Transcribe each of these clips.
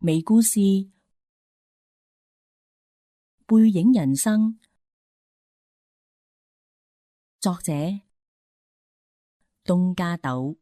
微故事，背影人生，作者東加豆。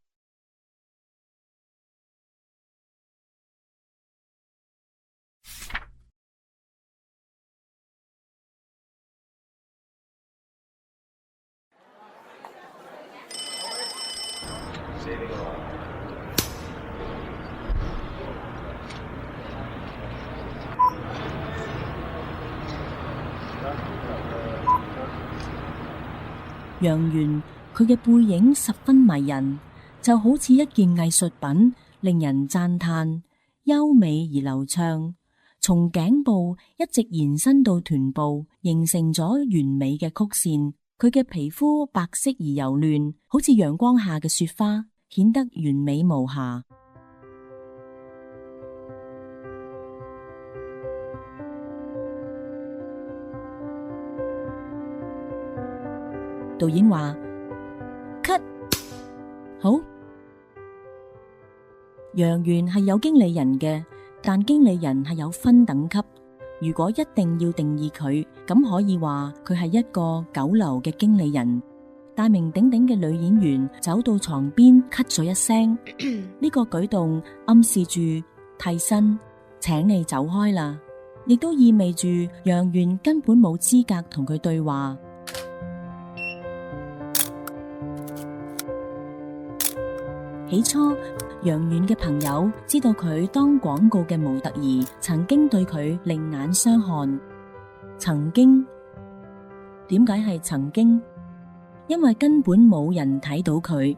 楊元，佢嘅背影十分迷人，就好似一件藝術品，令人讚嘆，優美而流暢，從頸部一直延伸到臀部，形成咗完美嘅曲線。佢嘅皮膚白色而柔嫩，好似陽光下嘅雪花，顯得完美無瑕。導演話 cut 好。楊元係有經理人嘅，但經理人係有分等級。如果一定要定義佢，咁可以話佢係一個九流嘅經理人。大名鼎鼎嘅女演員走到床邊 cut 咗一聲，呢個舉動暗示住替身，請你走開啦，亦都意味住楊元根本冇資格同佢對話。起初，楊元嘅朋友知道佢當廣告嘅模特兒曾經對佢另眼相看。曾經，點解係曾經？因為根本冇人睇到佢。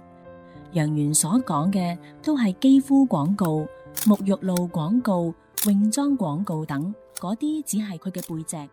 楊元所講嘅都係肌膚廣告、沐浴露廣告、泳裝廣告等，嗰啲只係佢嘅背脊。